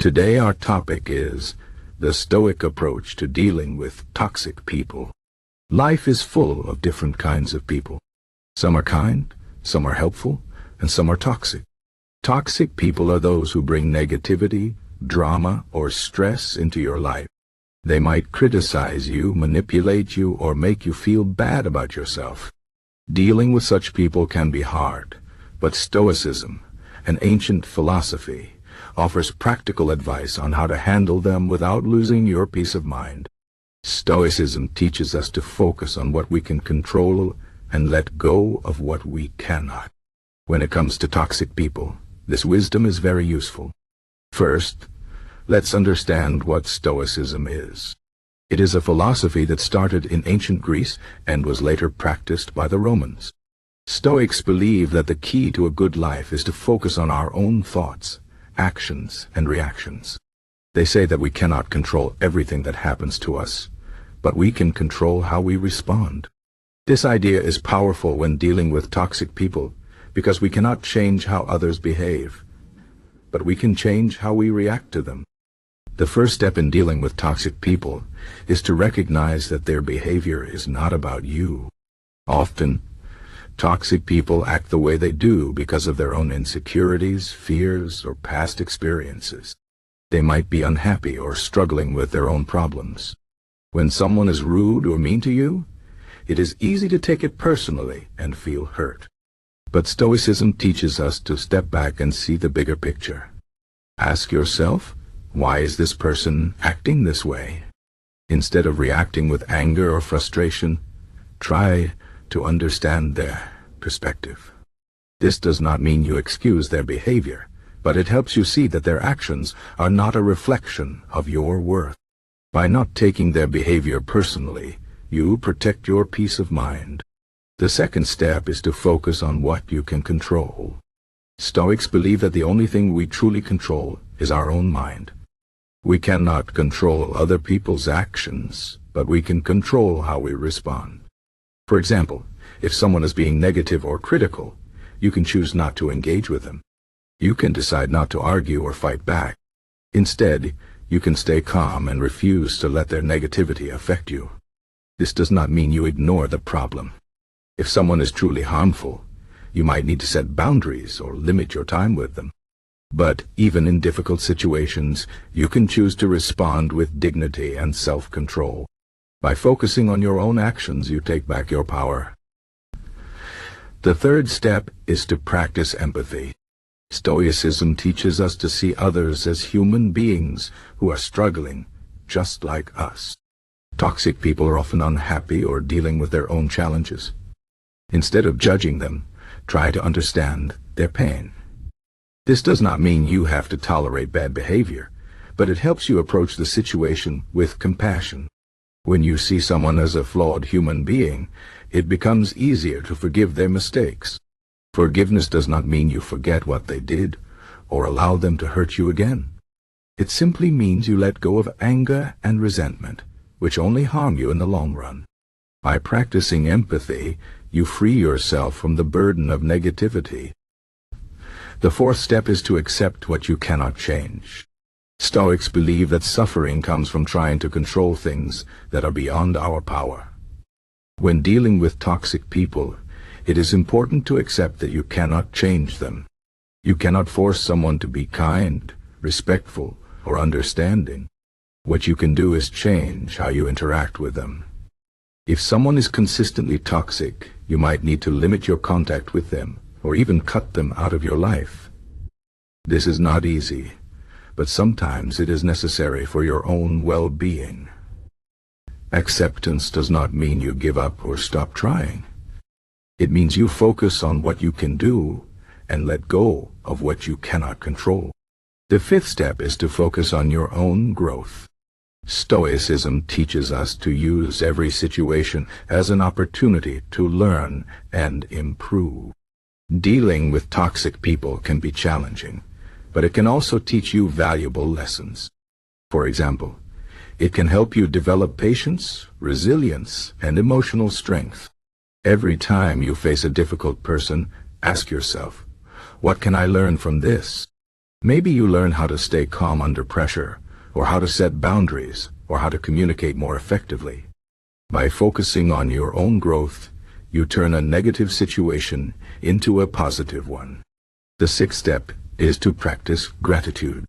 Today our topic is the Stoic approach to dealing with toxic people. Life is full of different kinds of people. Some are kind, some are helpful, and some are toxic. Toxic people are those who bring negativity, drama, or stress into your life. They might criticize you, manipulate you, or make you feel bad about yourself. Dealing with such people can be hard, but Stoicism, an ancient philosophy, offers practical advice on how to handle them without losing your peace of mind. Stoicism teaches us to focus on what we can control and let go of what we cannot. When it comes to toxic people, this wisdom is very useful. First, let's understand what Stoicism is. It is a philosophy that started in ancient Greece and was later practiced by the Romans. Stoics believe that the key to a good life is to focus on our own thoughts, actions, and reactions. They say that we cannot control everything that happens to us, but we can control how we respond. This idea is powerful when dealing with toxic people because we cannot change how others behave, but we can change how we react to them. The first step in dealing with toxic people is to recognize that their behavior is not about you. Often, toxic people act the way they do because of their own insecurities, fears, or past experiences. They might be unhappy or struggling with their own problems. When someone is rude or mean to you, it is easy to take it personally and feel hurt. But Stoicism teaches us to step back and see the bigger picture. Ask yourself, why is this person acting this way? Instead of reacting with anger or frustration, try to understand their perspective. This does not mean you excuse their behavior, but it helps you see that their actions are not a reflection of your worth. By not taking their behavior personally, you protect your peace of mind. The second step is to focus on what you can control. Stoics believe that the only thing we truly control is our own mind. We cannot control other people's actions, but we can control how we respond. For example, if someone is being negative or critical, you can choose not to engage with them. You can decide not to argue or fight back. Instead, you can stay calm and refuse to let their negativity affect you. This does not mean you ignore the problem. If someone is truly harmful, you might need to set boundaries or limit your time with them. But even in difficult situations, you can choose to respond with dignity and self-control. By focusing on your own actions, you take back your power. The third step is to practice empathy. Stoicism teaches us to see others as human beings who are struggling just like us. Toxic people are often unhappy or dealing with their own challenges. Instead of judging them, try to understand their pain. This does not mean you have to tolerate bad behavior, but it helps you approach the situation with compassion. When you see someone as a flawed human being, it becomes easier to forgive their mistakes. Forgiveness does not mean you forget what they did or allow them to hurt you again. It simply means you let go of anger and resentment, which only harm you in the long run. By practicing empathy, you free yourself from the burden of negativity. The fourth step is to accept what you cannot change. Stoics believe that suffering comes from trying to control things that are beyond our power. When dealing with toxic people, it is important to accept that you cannot change them. You cannot force someone to be kind, respectful, or understanding. What you can do is change how you interact with them. If someone is consistently toxic, you might need to limit your contact with them, or even cut them out of your life. This is not easy, but sometimes it is necessary for your own well-being. Acceptance does not mean you give up or stop trying. It means you focus on what you can do and let go of what you cannot control. The fifth step is to focus on your own growth. Stoicism teaches us to use every situation as an opportunity to learn and improve. Dealing with toxic people can be challenging, but it can also teach you valuable lessons. For example, it can help you develop patience, resilience, and emotional strength. Every time you face a difficult person, ask yourself, what can I learn from this? Maybe you learn how to stay calm under pressure, or how to set boundaries, or how to communicate more effectively. By focusing on your own growth, you turn a negative situation into a positive one. The sixth step is to practice gratitude.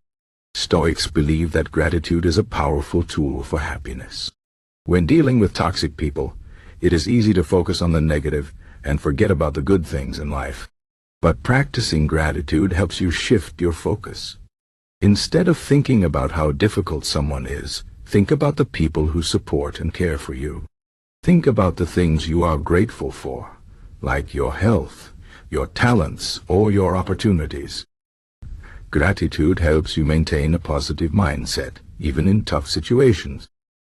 Stoics believe that gratitude is a powerful tool for happiness. When dealing with toxic people, it is easy to focus on the negative and forget about the good things in life. But practicing gratitude helps you shift your focus. Instead of thinking about how difficult someone is, think about the people who support and care for you. Think about the things you are grateful for, like your health, your talents, or your opportunities. Gratitude helps you maintain a positive mindset, even in tough situations.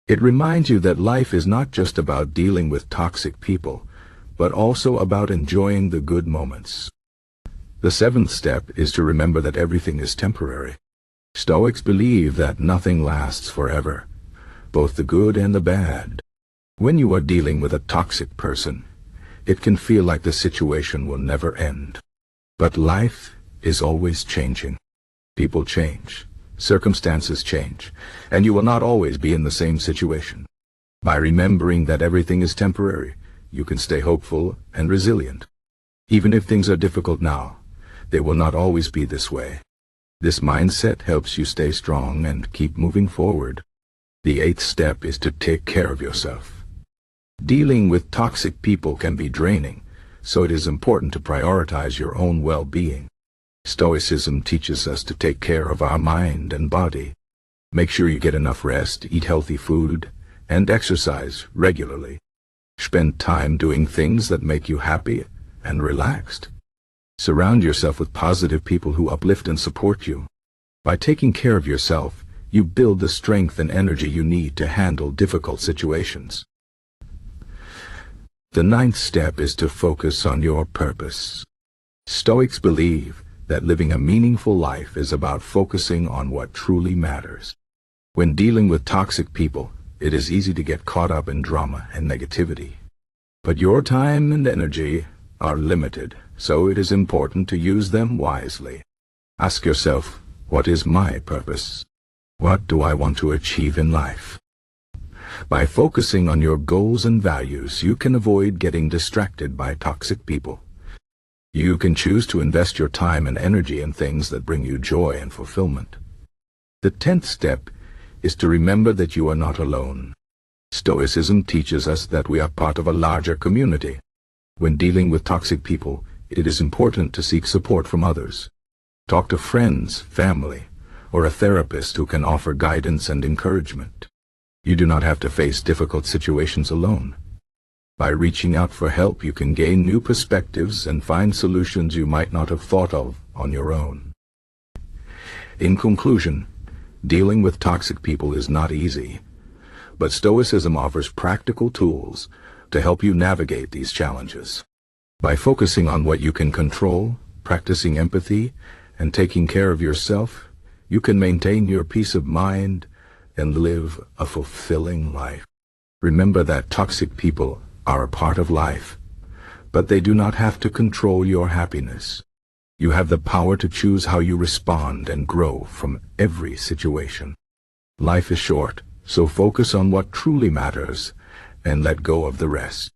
It reminds you that life is not just about dealing with toxic people, but also about enjoying the good moments. The seventh step is to remember that everything is temporary. Stoics believe that nothing lasts forever, both the good and the bad. When you are dealing with a toxic person, it can feel like the situation will never end. But life is always changing. People change, circumstances change, and you will not always be in the same situation. By remembering that everything is temporary, you can stay hopeful and resilient. Even if things are difficult now, they will not always be this way. This mindset helps you stay strong and keep moving forward. The eighth step is to take care of yourself. Dealing with toxic people can be draining, so it is important to prioritize your own well-being. Stoicism teaches us to take care of our mind and body. Make sure you get enough rest, eat healthy food, and exercise regularly. Spend time doing things that make you happy and relaxed. Surround yourself with positive people who uplift and support you. By taking care of yourself, you build the strength and energy you need to handle difficult situations. The ninth step is to focus on your purpose. Stoics believe that living a meaningful life is about focusing on what truly matters. When dealing with toxic people, it is easy to get caught up in drama and negativity. But your time and energy are limited, so it is important to use them wisely. Ask yourself, what is my purpose? What do I want to achieve in life? By focusing on your goals and values, you can avoid getting distracted by toxic people. You can choose to invest your time and energy in things that bring you joy and fulfillment. The 10th step is to remember that you are not alone. Stoicism teaches us that we are part of a larger community. When dealing with toxic people, it is important to seek support from others. Talk to friends, family, or a therapist who can offer guidance and encouragement. You do not have to face difficult situations alone. By reaching out for help, you can gain new perspectives and find solutions you might not have thought of on your own. In conclusion, dealing with toxic people is not easy, but Stoicism offers practical tools to help you navigate these challenges. By focusing on what you can control, practicing empathy, and taking care of yourself, you can maintain your peace of mind and live a fulfilling life. Remember that toxic people are a part of life, but they do not have to control your happiness. You have the power to choose how you respond and grow from every situation. Life is short, so focus on what truly matters and let go of the rest.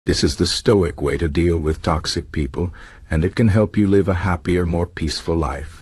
This is the Stoic way to deal with toxic people, and it can help you live a happier, more peaceful life.